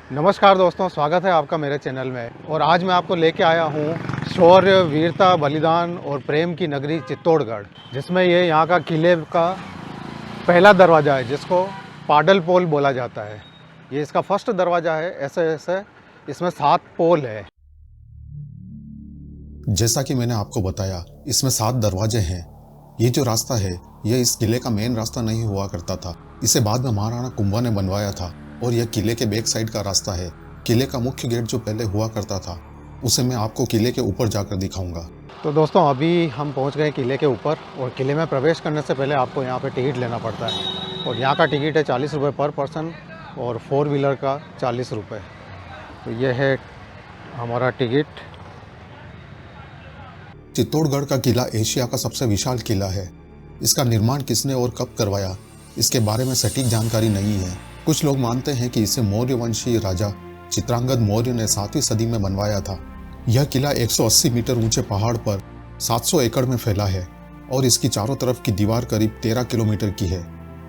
नमस्कार दोस्तों, स्वागत है आपका मेरे चैनल में। और आज मैं आपको लेके आया हूँ शौर्य, वीरता, बलिदान और प्रेम की नगरी चित्तौड़गढ़, जिसमें ये यहाँ का किले का पहला दरवाज़ा है, जिसको पाडल पोल बोला जाता है। ये इसका फर्स्ट दरवाज़ा है। ऐसे इसमें 7 पोल है। जैसा कि मैंने आपको बताया, इसमें 7 दरवाजे हैं। ये जो रास्ता है, यह इस किले का मेन रास्ता नहीं हुआ करता था। इसे बाद में महाराणा कुंभा ने बनवाया था और यह किले के बैक साइड का रास्ता है। किले का मुख्य गेट जो पहले हुआ करता था, उसे मैं आपको किले के ऊपर जाकर दिखाऊंगा। तो दोस्तों, अभी हम पहुँच गए किले के ऊपर। और किले में प्रवेश करने से पहले आपको यहाँ पे टिकट लेना पड़ता है। और यहाँ का टिकट है 40 रुपये पर पर्सन और 4 व्हीलर का 40 रुपये। तो ये है हमारा टिकट। चित्तौड़गढ़ का किला एशिया का सबसे विशाल किला है। इसका निर्माण किसने और कब करवाया, इसके बारे में सटीक जानकारी नहीं है। कुछ लोग मानते हैं कि इसे मौर्य वंशीय राजा चित्रांगद मौर्य ने 7वीं सदी में बनवाया था। यह किला 180 मीटर ऊंचे पहाड़ पर 700 एकड़ में फैला है और इसकी चारों तरफ की दीवार करीब 13 किलोमीटर की है।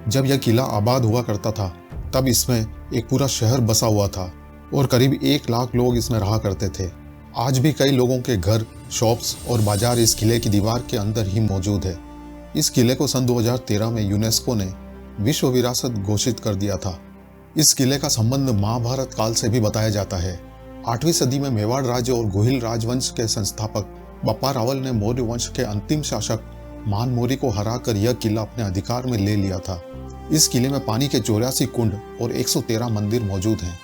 जब यह किला आबाद हुआ करता था, तब इसमें एक पूरा शहर बसा हुआ था और करीब 1 लाख लोग इसमें रहा करते थे। आज भी कई लोगों के घर, शॉप्स और बाजार इस किले की दीवार के अंदर ही मौजूद है। इस किले को सन 2013 में यूनेस्को ने विश्व विरासत घोषित कर दिया था। इस किले का संबंध महाभारत काल से भी बताया जाता है। 8वीं सदी में मेवाड़ राज्य और गुहिल राजवंश के संस्थापक बप्पा रावल ने मौर्य वंश के अंतिम शासक महानमौरी को हराकर यह किला अपने अधिकार में ले लिया था। इस किले में पानी के 84 कुंड और 113 मंदिर मौजूद हैं।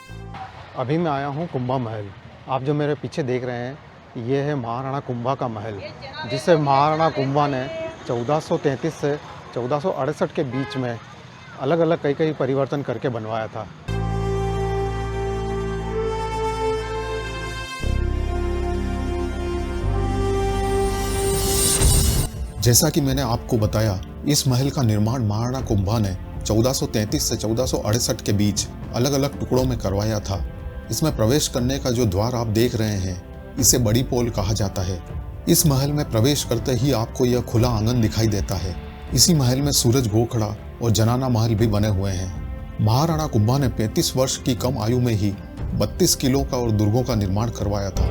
अभी मैं आया हूँ कुंभा महल। आप जो मेरे पीछे देख रहे हैं, ये है महाराणा कुंभा का महल, जिसे महाराणा कुंभा ने 1433 से 1468 के बीच में अलग अलग कई परिवर्तन करके बनवाया था। जैसा कि मैंने आपको बताया, इस महल का निर्माण महाराणा कुंभा ने 1433 से 1468 के बीच अलग अलग टुकड़ों में करवाया था। इसमें प्रवेश करने का जो द्वार आप देख रहे हैं, इसे बड़ी पोल कहा जाता है। इस महल में प्रवेश करते ही आपको यह खुला आंगन दिखाई देता है। इसी महल में सूरज गोखड़ा और जनाना महल भी बने हुए हैं। महाराणा कुंभा ने 35 वर्ष की कम आयु में ही 32 किलों का और दुर्गों का निर्माण करवाया था।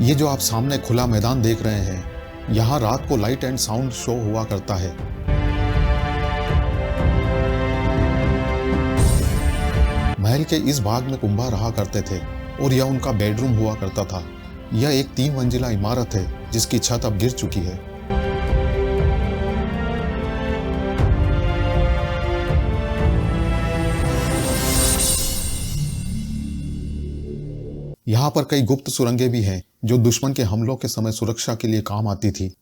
ये जो आप सामने खुला मैदान देख रहे हैं, यहाँ रात को लाइट एंड साउंड शो हुआ करता है। महल के इस भाग में कुंभा रहा करते थे और यह उनका बेडरूम हुआ करता था। यह एक 3 मंजिला इमारत है, जिसकी छत अब गिर चुकी है। यहाँ पर कई गुप्त सुरंगें भी हैं, जो दुश्मन के हमलों के समय सुरक्षा के लिए काम आती थी।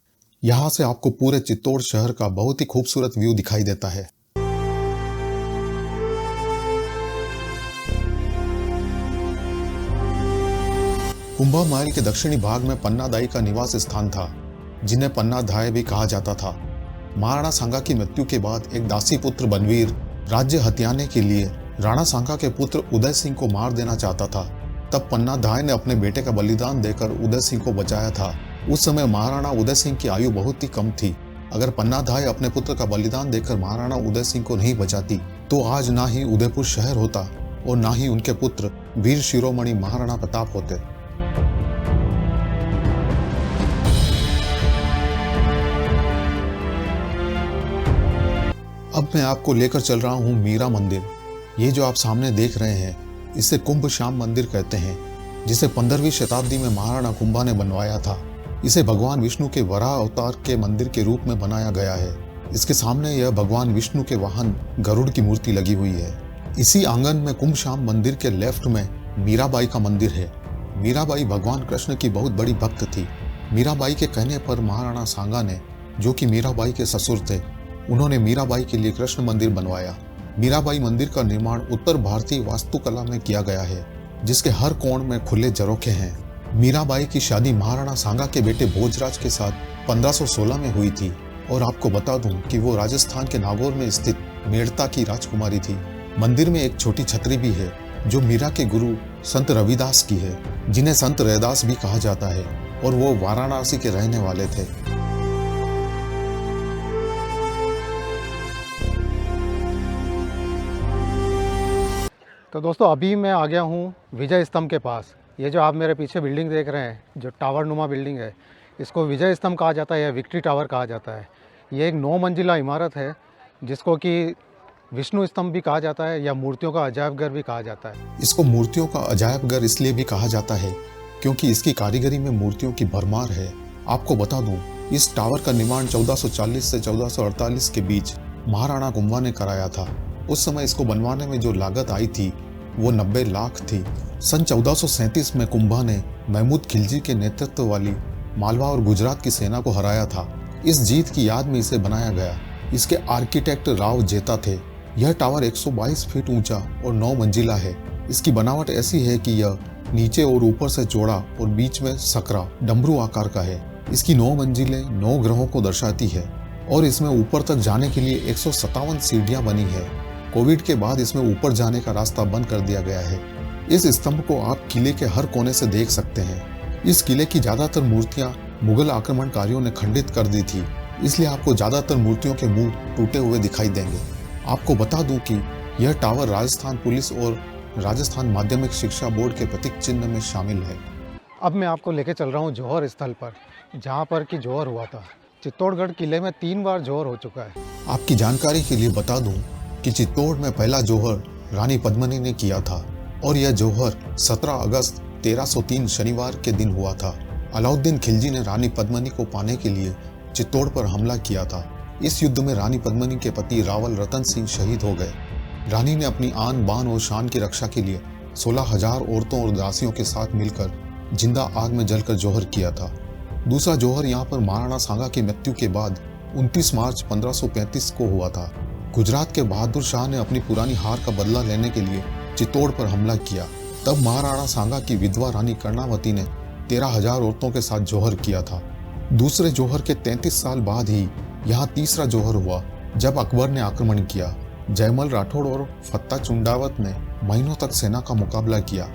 यहाँ से आपको पूरे चित्तौड़ शहर का बहुत ही खूबसूरत व्यू दिखाई देता है। कुंभा महल के दक्षिणी भाग में पन्नादाई का निवास स्थान था, जिन्हें पन्नाधाय भी कहा जाता था। महाराणा सांगा की मृत्यु के बाद एक दासी पुत्र बनवीर राज्य हथियाने के लिए राणा सांगा के पुत्र उदय सिंह को मार देना चाहता था। तब पन्नाधाय ने अपने बेटे का बलिदान देकर उदय सिंह को बचाया था। उस समय महाराणा उदय सिंह की आयु बहुत ही कम थी। अगर पन्नाधाय अपने पुत्र का बलिदान देकर महाराणा उदय सिंह को नहीं बचाती, तो आज ना ही उदयपुर शहर होता और ना ही उनके पुत्र वीर शिरोमणि महाराणा प्रताप होते। अब मैं आपको लेकर चल रहा हूँ मीरा मंदिर। ये जो आप सामने देख रहे हैं, इसे कुंभ श्याम मंदिर कहते हैं, जिसे 15वीं शताब्दी में महाराणा कुंभा ने बनवाया था। इसे भगवान विष्णु के वराह अवतार के मंदिर के रूप में बनाया गया है। इसके सामने यह भगवान विष्णु के वाहन गरुड़ की मूर्ति लगी हुई है। इसी आंगन में कुंभ श्याम मंदिर के लेफ्ट में मीराबाई का मंदिर है। मीराबाई भगवान कृष्ण की बहुत बड़ी भक्त थी। मीराबाई के कहने पर महाराणा सांगा ने, जो कि मीराबाई के ससुर थे, उन्होंने मीराबाई के लिए कृष्ण मंदिर बनवाया। मीराबाई मंदिर का निर्माण उत्तर भारतीय वास्तुकला में किया गया है, जिसके हर कोण में खुले झरोखे हैं। मीराबाई की शादी महाराणा सांगा के बेटे भोजराज के साथ 1516 में हुई थी। और आपको बता दूं कि वो राजस्थान के नागौर में स्थित मेड़ता की राजकुमारी थी। मंदिर में एक छोटी छतरी भी है, जो मीरा के गुरु संत रविदास की है, जिन्हें संत रैदास भी कहा जाता है, और वो वाराणसी के रहने वाले थे। तो दोस्तों अभी मैं आ गया हूँ विजय स्तंभ के पास। ये जो आप मेरे पीछे बिल्डिंग देख रहे हैं, जो टावर नुमा बिल्डिंग है, इसको विजय स्तंभ कहा जाता है या विक्ट्री टावर कहा जाता है। ये एक 9 मंजिला इमारत है जिसको कि विष्णु स्तंभ भी कहा जाता है या मूर्तियों का अजायब घर भी कहा जाता है। इसको मूर्तियों का अजायब घर इसलिए भी कहा जाता है क्योंकि इसकी कारीगरी में मूर्तियों की भरमार है। आपको बता दूं, इस टावर का निर्माण 1440 से 1448 के बीच महाराणा कुंभा ने कराया था। उस समय इसको बनवाने में जो लागत आई थी वो 90 लाख थी। सन 1437 में कुंभा ने महमूद खिलजी के नेतृत्व वाली मालवा और गुजरात की सेना को हराया था। इस जीत की याद में इसे बनाया गया। इसके आर्किटेक्ट राव जेता थे। यह टावर 122 फीट ऊंचा और 9 मंजिला है। इसकी बनावट ऐसी है कि यह नीचे और ऊपर से चौड़ा और बीच में सकरा डमरू आकार का है। इसकी 9 मंजिलें 9 ग्रहों को दर्शाती है और इसमें ऊपर तक जाने के लिए 157 सीढ़ियां बनी है। कोविड के बाद इसमें ऊपर जाने का रास्ता बंद कर दिया गया है। इस स्तंभ को आप किले के हर कोने से देख सकते हैं। इस किले की ज्यादातर मूर्तियां मुगल आक्रमणकारियों ने खंडित कर दी थी, इसलिए आपको ज्यादातर मूर्तियों के मुंह टूटे हुए दिखाई देंगे। आपको बता दूं कि यह टावर राजस्थान पुलिस और राजस्थान माध्यमिक शिक्षा बोर्ड के प्रतीक चिन्ह में शामिल है। अब मैं आपको लेके चल रहा हूँ जौहर स्थल पर, जहाँ पर कि जौहर हुआ था। चित्तौड़गढ़ किले में 3 बार जौहर हो चुका है। आपकी जानकारी के लिए बता दूं कि चित्तौड़ में पहला जौहर रानी पद्मिनी ने किया था और यह जौहर 17 अगस्त 1303 शनिवार के दिन हुआ था। अलाउद्दीन खिलजी ने रानी पद्मिनी को पाने के लिए चित्तौड़ पर हमला किया था। इस युद्ध में रानी पद्मिनी के पति रावल रतन सिंह शहीद हो गए। रानी ने अपनी आन बान और शान की रक्षा के लिए 16,000 औरतों और दासियों के साथ मिलकर जिंदा आग में जलकर जौहर किया था। दूसरा जौहर यहाँ पर महाराणा सांगा की मृत्यु के बाद 29 मार्च 1535 को हुआ था। गुजरात के बहादुर शाह ने अपनी पुरानी हार का बदला लेने के लिए चित्तौड़ पर हमला किया। तब महाराणा सांगा की विधवा रानी कर्णावती ने 13,000 औरतों के साथ जौहर किया था। दूसरे जौहर के 33 साल बाद ही यहाँ तीसरा जौहर हुआ, जब अकबर ने आक्रमण किया। जयमल राठौड़ और फत्ता चुंडावत ने महीनों तक सेना का मुकाबला किया,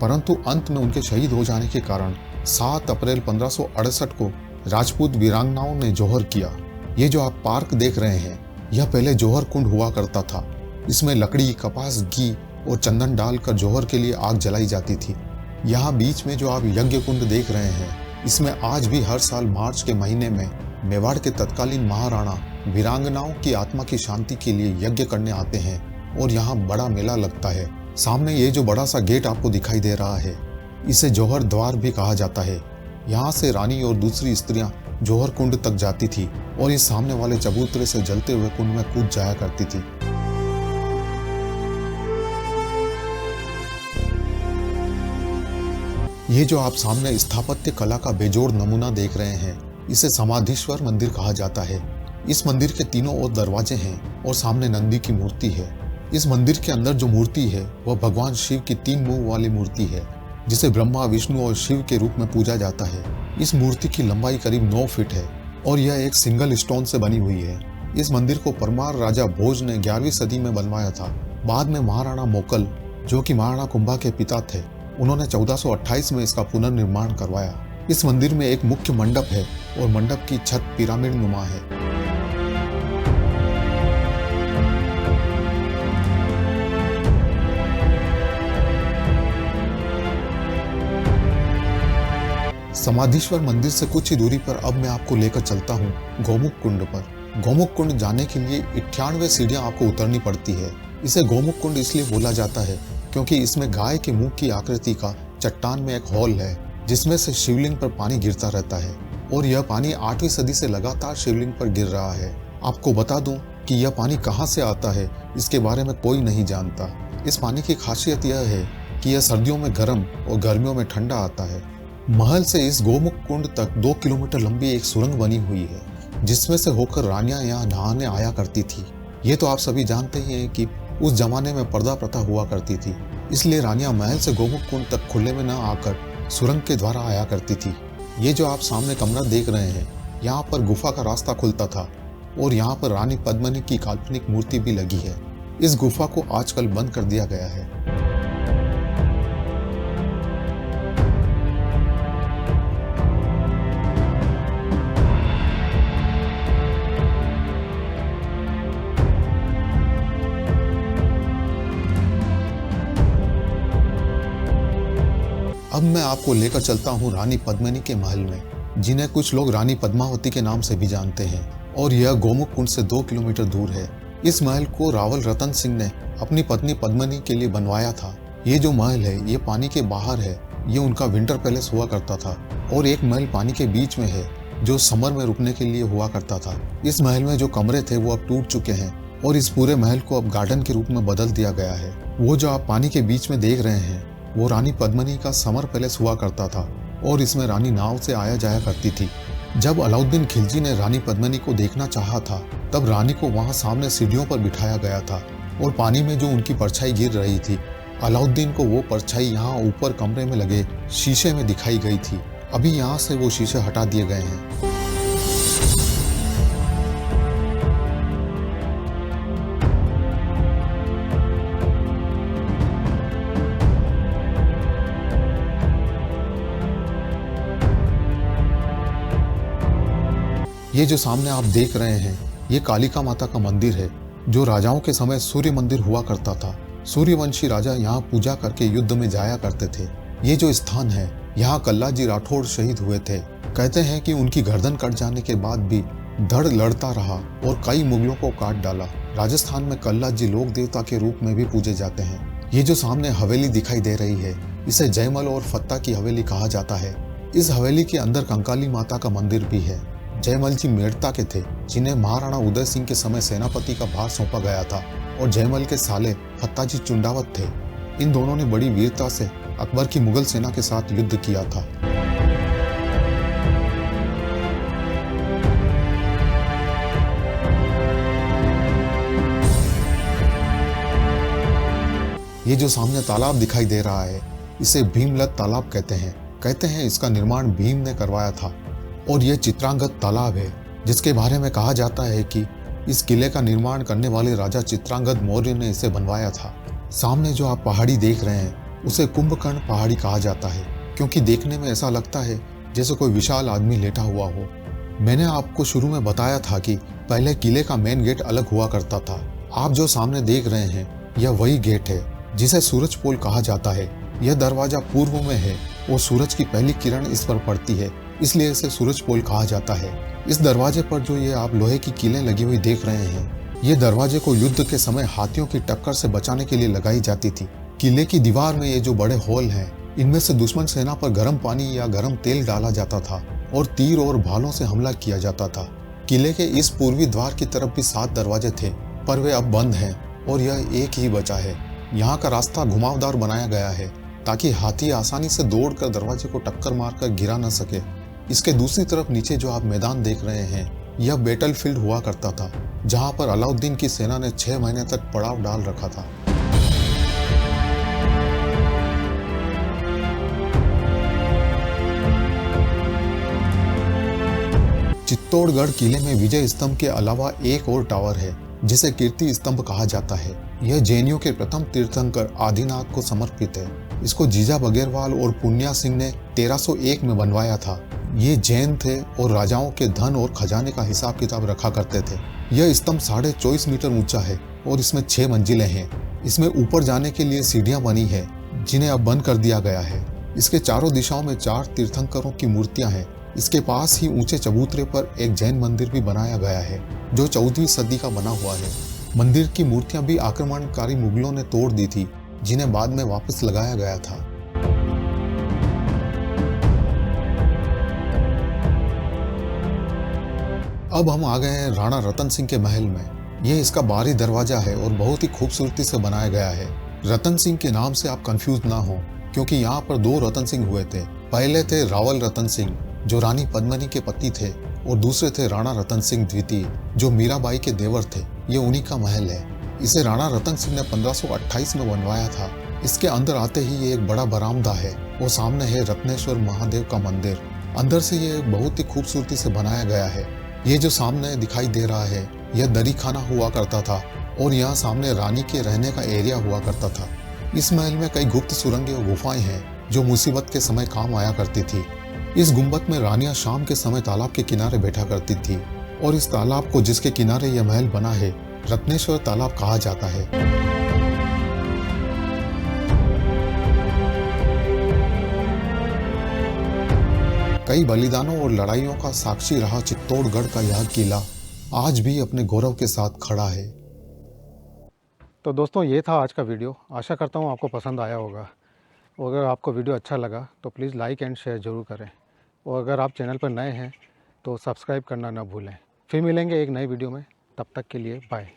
परंतु अंत में उनके शहीद हो जाने के कारण 7 अप्रैल 1568 को राजपूत वीरांगनाओं ने जौहर किया। ये जो आप पार्क देख रहे हैं, यह पहले जौहर कुंड हुआ करता था। इसमें लकड़ी, कपास, घी और चंदन डालकर जौहर के लिए आग जलाई जाती थी। यहाँ बीच में जो आप यज्ञ कुंड देख रहे हैं, इसमें आज भी हर साल मार्च के महीने में मेवाड़ के तत्कालीन महाराणा वीरांगनाओं की आत्मा की शांति के लिए यज्ञ करने आते हैं और यहाँ बड़ा मेला लगता है। सामने ये जो बड़ा सा गेट आपको दिखाई दे रहा है, इसे जौहर द्वार भी कहा जाता है। यहाँ से रानी और दूसरी स्त्रियां जौहर कुंड तक जाती थी और इस सामने वाले चबूतरे से जलते हुए कुंड में कूद जाया करती थी। ये जो आप सामने स्थापत्य कला का बेजोड़ नमूना देख रहे हैं, इसे समाधीश्वर मंदिर कहा जाता है। इस मंदिर के तीनों ओर दरवाजे हैं और सामने नंदी की मूर्ति है। इस मंदिर के अंदर जो मूर्ति है वह भगवान शिव की 3 मुंह वाली मूर्ति है, जिसे ब्रह्मा, विष्णु और शिव के रूप में पूजा जाता है। इस मूर्ति की लंबाई करीब 9 फीट है और यह एक सिंगल स्टोन से बनी हुई है। इस मंदिर को परमार राजा भोज ने 11वीं सदी में बनवाया था। बाद में महाराणा मोकल, जो कि महाराणा कुंभा के पिता थे, उन्होंने 1428 में इसका पुनर्निर्माण करवाया। इस मंदिर में एक मुख्य मंडप है और मंडप की छत पिरामिड नुमा है। समाधीश्वर मंदिर से कुछ ही दूरी पर अब मैं आपको लेकर चलता हूँ गोमुख कुंड पर। गोमुख कुंड जाने के लिए 98 सीढ़ियां आपको उतरनी पड़ती है। इसे गोमुख कुंड इसलिए बोला जाता है क्योंकि इसमें गाय के मुंह की आकृति का चट्टान में एक हॉल है, जिसमें से शिवलिंग पर पानी गिरता रहता है और यह पानी 8वीं सदी से लगातार शिवलिंग पर गिर रहा है। आपको बता दूं कि यह पानी कहाँ से आता है, इसके बारे में कोई नहीं जानता। इस पानी की खासियत यह है कि यह सर्दियों में गर्म और गर्मियों में ठंडा आता है। महल से इस गोमुख कुंड तक 2 किलोमीटर लंबी एक सुरंग बनी हुई है, जिसमें से होकर रानियां यहाँ नहाने आया करती थी। ये तो आप सभी जानते ही हैं कि उस जमाने में पर्दा प्रथा हुआ करती थी, इसलिए रानियां महल से गोमुख कुंड तक खुले में न आकर सुरंग के द्वारा आया करती थी। ये जो आप सामने कमरा देख रहे हैं, यहाँ पर गुफा का रास्ता खुलता था और यहाँ पर रानी पद्मिनी की काल्पनिक मूर्ति भी लगी है। इस गुफा को आजकल बंद कर दिया गया है। अब मैं आपको लेकर चलता हूँ रानी पद्मिनी के महल में, जिन्हें कुछ लोग रानी पद्मावती के नाम से भी जानते हैं, और यह गोमुख कुंड से 2 किलोमीटर दूर है। इस महल को रावल रतन सिंह ने अपनी पत्नी पद्मिनी के लिए बनवाया था। ये जो महल है ये पानी के बाहर है, ये उनका विंटर पैलेस हुआ करता था, और एक महल पानी के बीच में है जो समर में रुकने के लिए हुआ करता था। इस महल में जो कमरे थे वो अब टूट चुके हैं और इस पूरे महल को अब गार्डन के रूप में बदल दिया गया है। वो जो आप पानी के बीच में देख रहे हैं वो रानी पद्मिनी का समर पैलेस हुआ करता था और इसमें रानी नाव से आया जाया करती थी। जब अलाउद्दीन खिलजी ने रानी पद्मिनी को देखना चाहा था तब रानी को वहां सामने सीढ़ियों पर बिठाया गया था और पानी में जो उनकी परछाई गिर रही थी, अलाउद्दीन को वो परछाई यहाँ ऊपर कमरे में लगे शीशे में दिखाई गई थी। अभी यहाँ से वो शीशे हटा दिए गए हैं। ये जो सामने आप देख रहे हैं ये कालिका माता का मंदिर है, जो राजाओं के समय सूर्य मंदिर हुआ करता था। सूर्यवंशी राजा यहाँ पूजा करके युद्ध में जाया करते थे। ये जो स्थान है यहाँ कल्लाजी राठौड़ शहीद हुए थे। कहते हैं कि उनकी गर्दन कट जाने के बाद भी धड़ लड़ता रहा और कई मुगलों को काट डाला। राजस्थान में कल्लाजी लोक देवता के रूप में भी पूजे जाते हैं। ये जो सामने हवेली दिखाई दे रही है इसे जयमल और फत्ता की हवेली कहा जाता है। इस हवेली के अंदर कंकाली माता का मंदिर भी है। जयमल जी मेड़ता के थे, जिन्हें महाराणा उदय सिंह के समय सेनापति का भार सौंपा गया था, और जयमल के साले फत्ता जी चुंडावत थे। इन दोनों ने बड़ी वीरता से अकबर की मुगल सेना के साथ युद्ध किया था। ये जो सामने तालाब दिखाई दे रहा है इसे भीमलत तालाब कहते हैं इसका निर्माण भीम ने करवाया था। और ये चित्रांगद तालाब है जिसके बारे में कहा जाता है कि इस किले का निर्माण करने वाले राजा चित्रांगद मौर्य ने इसे बनवाया था। सामने जो आप पहाड़ी देख रहे हैं उसे कुंभकर्ण पहाड़ी कहा जाता है, क्योंकि देखने में ऐसा लगता है जैसे कोई विशाल आदमी लेटा हुआ हो। मैंने आपको शुरू में बताया था कि पहले किले का मेन गेट अलग हुआ करता था। आप जो सामने देख रहे हैं यह वही गेट है जिसे सूरज पोल कहा जाता है। यह दरवाजा पूर्व में है और सूरज की पहली किरण इस पर पड़ती है, इसलिए इसे सूरज पोल कहा जाता है। इस दरवाजे पर जो ये आप लोहे की कीलें लगी हुई देख रहे हैं, ये दरवाजे को युद्ध के समय हाथियों की टक्कर से बचाने के लिए लगाई जाती थी। किले की दीवार में ये जो बड़े होल हैं, इनमें से दुश्मन सेना पर गर्म पानी या गर्म तेल डाला जाता था और तीर और भालों से हमला किया जाता था। किले के इस पूर्वी द्वार की तरफ भी 7 दरवाजे थे, पर वे अब बंद हैं और यह एक ही बचा है। यहाँ का रास्ता घुमावदार बनाया गया है ताकि हाथी आसानी से दौड़कर दरवाजे को टक्कर मारकर गिरा न सके। इसके दूसरी तरफ नीचे जो आप मैदान देख रहे हैं यह बैटलफील्ड हुआ करता था, जहां पर अलाउद्दीन की सेना ने 6 महीने तक पड़ाव डाल रखा था। चित्तौड़गढ़ किले में विजय स्तंभ के अलावा एक और टावर है जिसे कीर्ति स्तंभ कहा जाता है। यह जैनियों के प्रथम तीर्थंकर आदिनाथ को समर्पित है। इसको जीजा बगेरवाल और पुन्या सिंह ने 1301 में बनवाया था। ये जैन थे और राजाओं के धन और खजाने का हिसाब किताब रखा करते थे। यह स्तंभ 24.5 मीटर ऊंचा है और इसमें 6 मंजिलें हैं। इसमें ऊपर जाने के लिए सीढ़ियां बनी है जिन्हें अब बंद कर दिया गया है। इसके चारों दिशाओं में 4 तीर्थंकरों की मूर्तियां हैं। इसके पास ही ऊंचे चबूतरे पर एक जैन मंदिर भी बनाया गया है जो 14वीं सदी का बना हुआ है। मंदिर की मूर्तियां भी आक्रमणकारी मुगलों ने तोड़ दी थी, जिन्हें बाद में वापस लगाया गया था। अब हम आ गए हैं राणा रतन सिंह के महल में। यह इसका बाहरी दरवाजा है और बहुत ही खूबसूरती से बनाया गया है। रतन सिंह के नाम से आप कंफ्यूज ना हो, क्योंकि यहाँ पर 2 रतन सिंह हुए थे। पहले थे रावल रतन सिंह जो रानी पद्मिनी के पति थे, और दूसरे थे राणा रतन सिंह द्वितीय जो मीराबाई के देवर थे। ये उन्हीं का महल है। इसे राणा रतन सिंह ने 1528 में बनवाया था। इसके अंदर आते ही ये एक बड़ा बरामदा है और सामने है रत्नेश्वर महादेव का मंदिर। अंदर से ये बहुत ही खूबसूरती से बनाया गया है। ये जो सामने दिखाई दे रहा है यह दरी खाना हुआ करता था और यहाँ सामने रानी के रहने का एरिया हुआ करता था। इस महल में कई गुप्त सुरंगें और गुफाएं हैं जो मुसीबत के समय काम आया करती थी। इस गुंबद में रानियां शाम के समय तालाब के किनारे बैठा करती थी और इस तालाब को जिसके किनारे यह महल बना है रत्नेश्वर तालाब कहा जाता है। कई बलिदानों और लड़ाइयों का साक्षी रहा चित्तौड़गढ़ का यह किला आज भी अपने गौरव के साथ खड़ा है। तो दोस्तों ये था आज का वीडियो। आशा करता हूँ आपको पसंद आया होगा। और अगर आपको वीडियो अच्छा लगा तो प्लीज़ लाइक एंड शेयर ज़रूर करें। और अगर आप चैनल पर नए हैं तो सब्सक्राइब करना ना भूलें। फिर मिलेंगे एक नई वीडियो में, तब तक के लिए बाय।